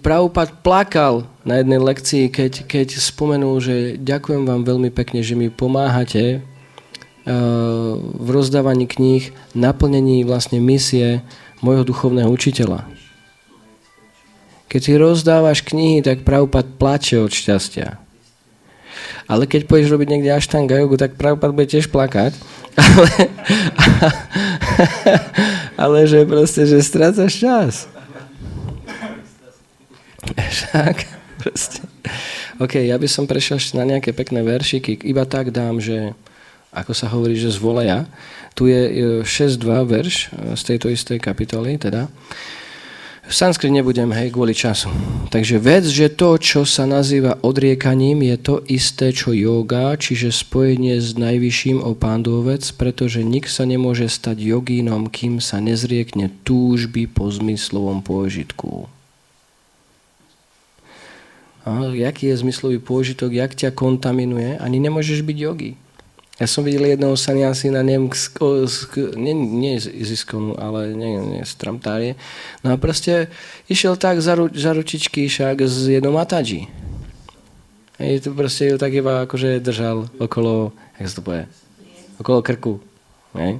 Prabhupád plakal na jednej lekcii, keď spomenul, že ďakujem vám veľmi pekne, že mi pomáhate v rozdávaní kníh, naplnení vlastne misie môjho duchovného učiteľa. Keď si rozdávaš knihy, tak Prabhupád plače od šťastia. Ale keď pôjdeš robiť niekde Ashtanga jogu, tak Prabhupád bude tiež plakať. Ale že proste, že strácaš čas. Však, proste. OK, ja by som prešiel ešte na nejaké pekné veršiky. Iba tak dám, že ako sa hovorí, že z voleja. Tu je 6.2 verš z tejto istej kapitoly, teda. V sanskrit nebudem, hej, kvôli času. Takže vec, že to, čo sa nazýva odriekaním, je to isté, čo yoga, čiže spojenie s najvyšším o pándovec, pretože nik sa nemôže stať jogínom, kým sa nezriekne túžby po zmyslovom pôžitku. A jaký je zmyslový pôžitok, jak ťa kontaminuje, ani nemôžeš byť jogi. Ja som videl jedného saniasina, neviem, nie z Iskonu, ale nie z Tramtárie. No a proste išiel tak za ručičky však s jednou Mataji. Hej, to proste ju tak iba akože držal okolo, jak sa to povie, okolo krku. Hej?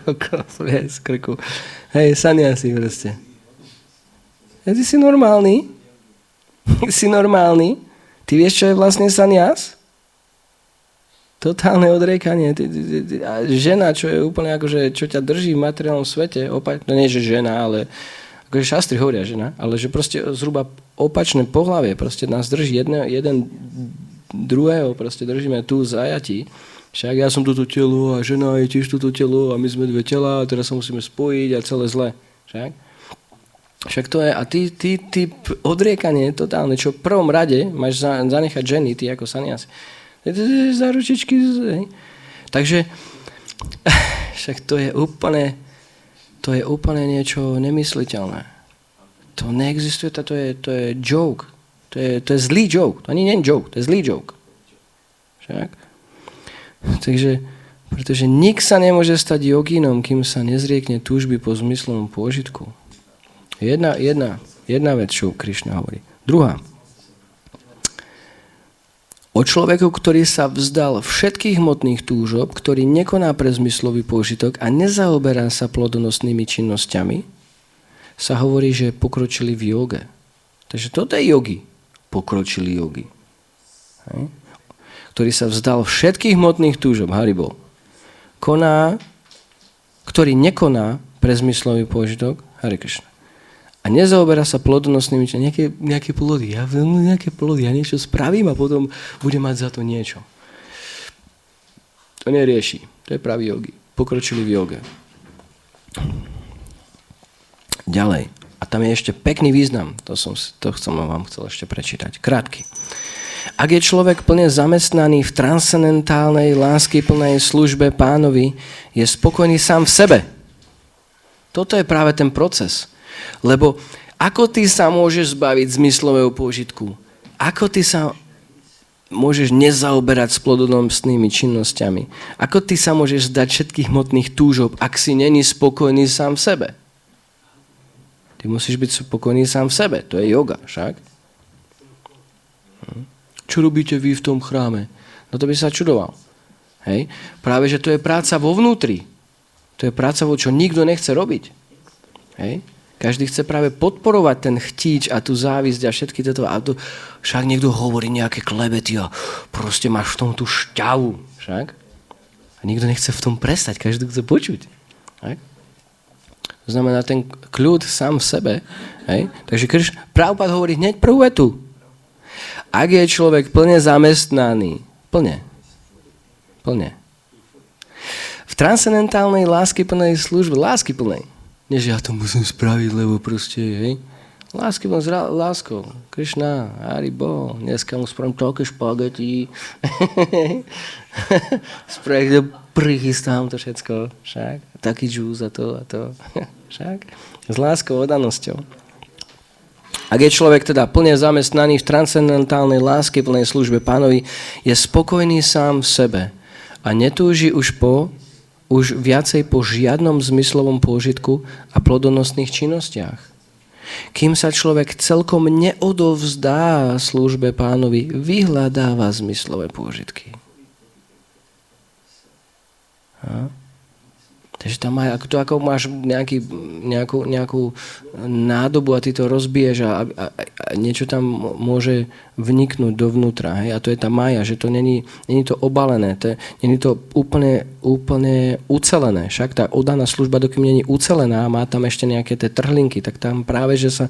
okolo z krku. Hej, saniasi proste. Ty si normálny? Si normálny? Ty vieš, čo je vlastne sanias? Totálne odriekanie. A žena, čo je úplne akože, čo ťa drží v materiálnom svete, no nie, že žena, ale akože šastri hovoria žena, ale že proste zhruba opačné pohlavie, proste nás drží jeden druhého, proste držíme tu v zajatí. Však ja som toto telo a žena je tiež toto telo a my sme dve tela a teraz sa musíme spojiť a celé zle. Však to je, a ty odriekanie totálne, čo v prvom rade máš zanechať ženy, ty ako sanias. Za ručičky. Takže však to je úplne niečo nemysliteľné. To neexistuje, to je joke. To je zlý joke. To ani nie je joke, to je zlý joke. Však? Takže, pretože nik sa nemôže stať jogínom, kým sa nezriekne túžby po zmyslovom pôžitku. Jedna vec, čo Krišna hovorí. Druhá. O človeku, ktorý sa vzdal všetkých hmotných túžob, ktorý nekoná pre zmyslový pôžitok a nezaoberá sa plodonosnými činnosťami, sa hovorí, že pokročili v joge. Takže toto je jogi. Pokročili jogi. Hej. Ktorý sa vzdal všetkých hmotných túžob, Haribol. Ktorý nekoná pre zmyslový pôžitok, Hare Krishna. A nezaoberá sa plodonosnými nejaké plody. Ja niečo spravím a potom budem mať za to niečo. To nerieši. To je pravý jogi. Pokročili v joge. Ďalej. A tam je ešte pekný význam. To som vám chcel ešte prečítať. Krátky. Ak je človek plne zamestnaný v transcendentálnej láskyplnej službe Pánovi, je spokojný sám v sebe. Toto je práve ten proces. Lebo ako ty sa môžeš zbaviť zmyslového pôžitku? Ako ty sa môžeš nezaoberať s plodonosnými činnosťami? Ako ty sa môžeš zdať všetkých hmotných túžob, ak si není spokojný sám v sebe? Ty musíš byť spokojný sám v sebe. To je yoga, však? Čo robíte vy v tom chráme? No to by sa čudoval. Hej? Práve, že to je práca vo vnútri. To je práca, čo nikto nechce robiť. Hej? Každý chce práve podporovať ten chtíč a tú závisť a všetky toto. A to, však niekto hovorí nejaké klebety a proste máš v tom tú šťavu. Však? A nikto nechce v tom prestať. Každý chce počuť. Hej? To znamená ten kľud sám v sebe. Hej? Takže Prabhupád hovorí hneď prvú vetu. Ak je človek plne zamestnaný, plne. V transcendentálnej láskyplnej službe, láskyplnej, nie, že ja to musím spraviť, lebo proste, hej. Láskyplnou s láskou. Krišna, Haribol, dneska mu spravím toľké špagety. Prichystám to všetko, však. Taký džús a to. Však. S láskou, oddanosťou. Ak je človek teda plne zamestnaný v transcendentálnej láskyplnej službe Pánovi, je spokojný sám v sebe a netúži už viacej po žiadnom zmyslovom pôžitku a plodonosných činnostiach. Kým sa človek celkom neodovzdá službe Pánovi, vyhľadáva zmyslové pôžitky. Takže tam ako máš nejakú nádobu a ty to rozbiješ a niečo tam môže vniknúť dovnútra. Hej? A to je tá mája, že to není to obalené, není to úplne ucelené. Však tá oddaná služba, dokým není ucelená a má tam ešte nejaké tie trhlinky, tak tam práve, že sa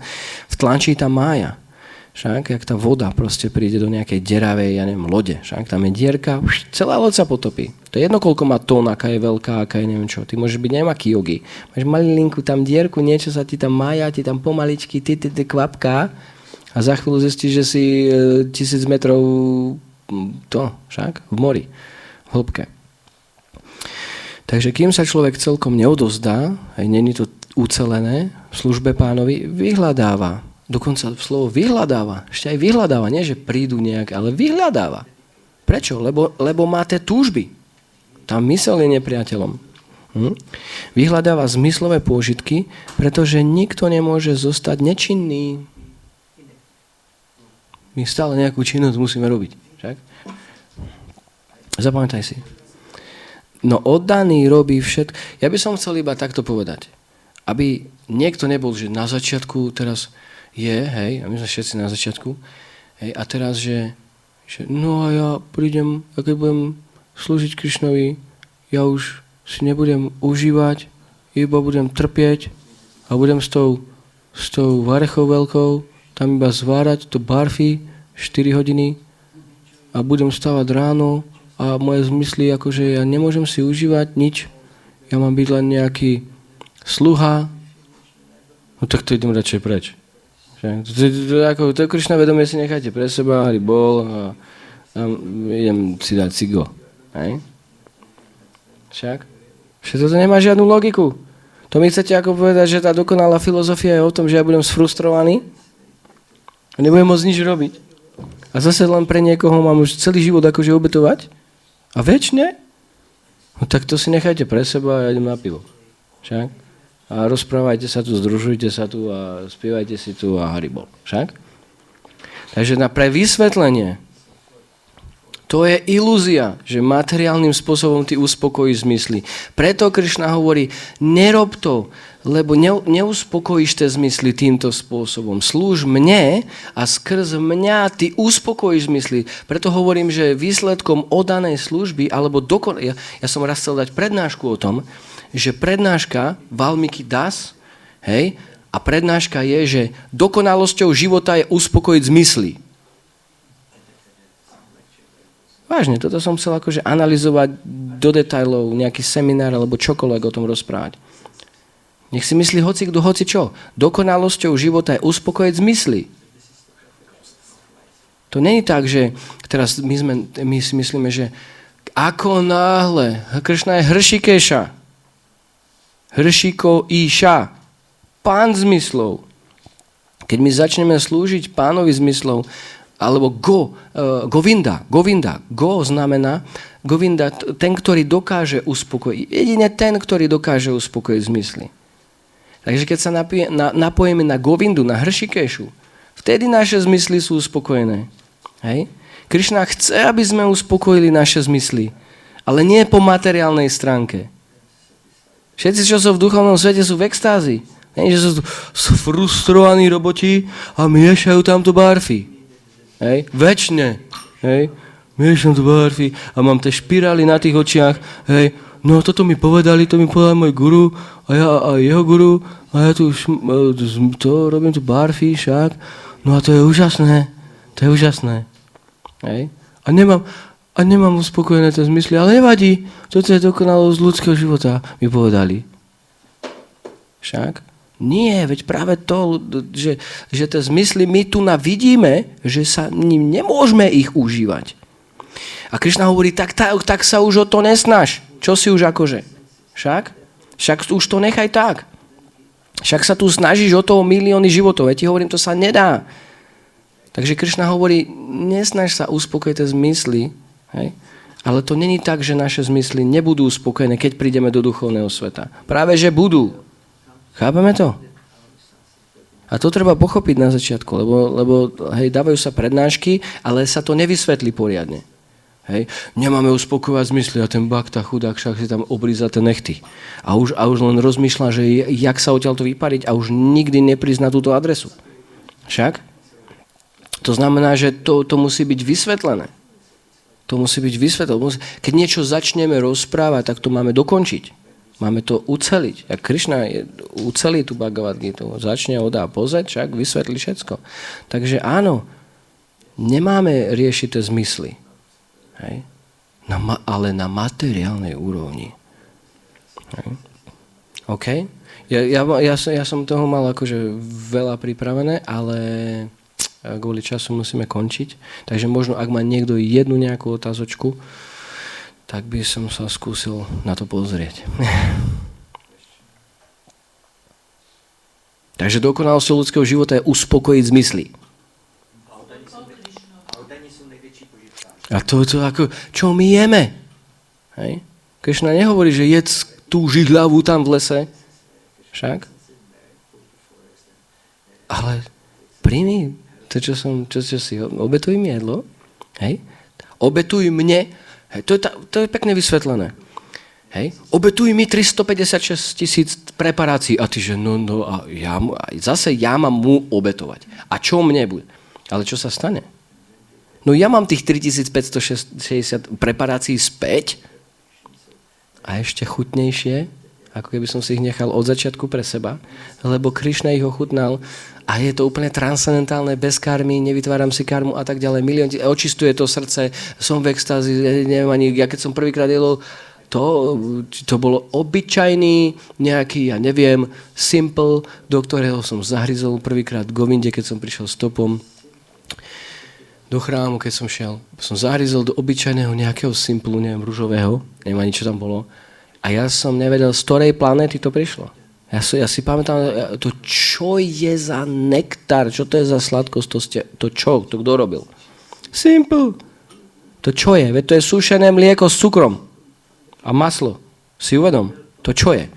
vtlačí tá mája. Však, jak tá voda proste príde do nejakej deravej, lode. Však, tam je dierka, celá loď sa potopí. To je jedno, koľko má tón, aká je veľká, aká je neviem čo. Ty môžeš byť nejaký jogi. Máš malinku tam dierku, niečo sa ti tam mája, ti tam pomaličky, ty kvapká a za chvíľu zistíš, že si 1000 metrov však, v mori, v hĺbke. Takže kým sa človek celkom neodovzdá, aj není to ucelené, v službe Pánovi vyhľadáva. Dokonca slovo vyhľadáva. Ešte aj vyhľadáva. Nie, že prídu nejak, ale vyhľadáva. Prečo? Lebo má tie túžby. Tá myseľ je nepriateľom. Vyhľadáva zmyslové pôžitky, pretože nikto nemôže zostať nečinný. My stále nejakú činnosť musíme robiť. Však? Zapamätaj si. No oddaný robí všetko. Ja by som chcel iba takto povedať. Aby niekto nebol, že na začiatku teraz hej, a my sme všetci na začiatku, hej, a teraz, že no a ja prídem, a keď budem slúžiť Krišnovi, ja už si nebudem užívať, iba budem trpieť a budem s tou varechou veľkou tam iba zvárať to barfy 4 hodiny a budem stávať ráno a moje zmysly, akože ja nemôžem si užívať nič, ja mám byť len nejaký sluha, no tak to idem radšej preč. To Krišna vedomie si nechajte pre seba, Haribol a idem si dať cigo. Hej? Však? Všetko to nemá žiadnu logiku. To mi chcete ako povedať, že tá dokonalá filozofia je o tom, že ja budem sfrustrovaný a nebudem môcť nič robiť. A zase len pre niekoho mám už celý život akože obetovať? A večne? No tak to si nechajte pre seba a ja idem na pivo. Však? A rozprávajte sa tu, združujte sa tu a spievajte si tu a Haribol. Však? Takže pre vysvetlenie, to je ilúzia, že materiálnym spôsobom ty uspokojíš zmysly. Preto Krišna hovorí, nerob to, lebo neuspokojíš tie zmysly týmto spôsobom. Slúž mne a skrz mňa ty uspokojíš zmysly. Preto hovorím, že výsledkom oddanej služby, alebo ja som raz chcel dať prednášku o tom, že prednáška Valmiki Das, hej, a prednáška je, že dokonalosťou života je uspokojiť zmysly. Vážne, toto som chcel akože analyzovať do detailov, nejaký seminár alebo čokoľvek o tom rozprávať. Nech si myslí hocikto, hoci čo. Dokonalosťou života je uspokojiť zmysly. To nie je tak, že teraz my si myslíme, že ako náhle Krišna je Hršikeša, Hršiko Iša, pán zmyslov. Keď my začneme slúžiť pánovi zmyslov, alebo Govinda. Go znamená Govinda, ten, ktorý dokáže uspokojiť. Jedine ten, ktorý dokáže uspokojiť zmysly. Takže keď sa napojíme na Govindu, na Hršikešu, vtedy naše zmysly sú uspokojené. Hej? Krišna chce, aby sme uspokojili naše zmysly, ale nie po materiálnej stránke. Všetci, čo sú v duchovnom svete, sú v extázi. Nie, že sú frustrovaní roboti a miešajú tamto barfy. Hej, večne, hej, miešam to barfy a mám tie špirály na tých očiach, hej, no toto mi povedal môj guru a jeho guru a ja tu robím tu barfy však, no a to je úžasné, hej, a nemám uspokojené tie zmysly, ale nevadí, toto je dokonalosť ľudského života, mi povedali. Však? Nie, veď práve to, že tie zmysly my tu vidíme, že sa ním nemôžeme ich užívať. A Krišna hovorí, tak sa už o to nesnaž. Čo si už akože? Však už to nechaj tak. Však sa tu snažíš o toho milióny životov. Ja ti hovorím, to sa nedá. Takže Krišna hovorí, nesnaž sa uspokojiť tie zmysly, hej? Ale to není tak, že naše zmysly nebudú uspokojené, keď prídeme do duchovného sveta. Práve, že budú. Chápeme to? A to treba pochopiť na začiatku, lebo hej, dávajú sa prednášky, ale sa to nevysvetlí poriadne. Hej, nemáme uspokojovať zmysly a ten bakta chudák však si tam obríza tie nechty. A už len rozmýšľa, že jak sa odtiaľ to vypariť a už nikdy neprizná túto adresu. Však? To znamená, že to musí byť vysvetlené. To musí byť vysvetlené. Keď niečo začneme rozprávať, tak to máme dokončiť. Máme to uceliť. Jak Krišna ucelí tú Bhagavad Gitu, začne odá pozrieť, však vysvetlí všetko. Takže áno, nemáme riešiť tie zmysly. Hej? Ale na materiálnej úrovni. Hej? OK? Ja som toho mal akože veľa pripravené, ale kvôli času musíme končiť. Takže možno, ak má niekto jednu nejakú otázočku, tak by som sa skúsil na to pozrieť. Takže dokonalosťou ľudského života je uspokojiť zmysly. A to ako, čo my jeme? Hej? Krišna nehovorí, že jedz tú žihľavu tam v lese. Však? Ale príjmi to, čo si obetuj mi jedlo. Hej? Obetuj mne. Hej? To je pekne vysvetlené. Hej? Obetuj mi 356 000 preparácií. A ty, že zase ja mám mu obetovať. A čo mne bude? Ale čo sa stane? No ja mám tých 3560 preparácií späť a ešte chutnejšie, ako keby som si ich nechal od začiatku pre seba, lebo Krišna ich ochutnal a je to úplne transcendentálne, bez karmy, nevytváram si karmu a tak ďalej. Očistuje to srdce, som v extázi, neviem ani, ja keď som prvýkrát jedol, to bolo obyčajný nejaký, ja neviem, simple, do ktorého som zahryzol prvýkrát v Govinde, keď som prišiel stopom do chrámu, keď som šiel. Som zahryzol do obyčajného nejakého simplu, neviem, ružového, neviem ani, čo tam bolo. A ja som nevedel, z ktorej planéty to prišlo. Ja si pamätám, to čo je za nektár, čo to je za sladkosť, to kto robil? Simple. To čo je? Veď to je sušené mlieko s cukrom a maslo. Si uvedom, to čo je?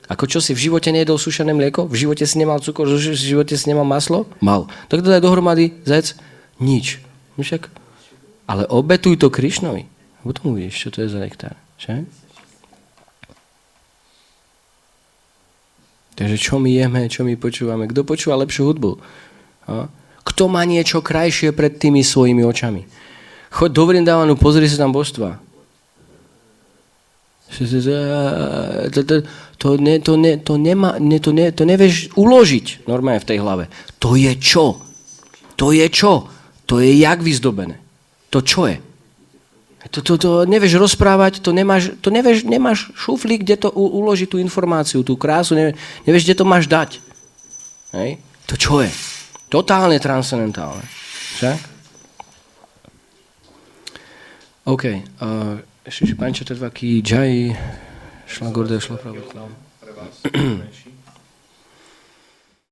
Ako čo si v živote nejedol sušené mlieko? V živote si nemal cukor, v živote si nemal maslo? Mal. Tak to daj dohromady, zec? Nič. Však, ale obetuj to Krišnovi. Potom uvidíš, čo to je za nektár. Že? Takže čo my jeme, čo my počúvame? Kto počúva lepšiu hudbu? A? Kto má niečo krajšie pred tými svojimi očami? Choď do Vrindavanu, pozri sa tam božstva. To nevieš uložiť normálne v tej hlave. To je čo? To je čo? To je jak vyzdobené. To čo je? To nevieš rozprávať, nemáš šuflík, kde to uložiť tú informáciu, tú krásu, nevieš, kde to máš dať. Hej? To čo je? Totálne transcendentálne. Však? OK. Šriši Panča Tadva Ki Jai Šla Gurdev Šla Prabhupada. Pre vás,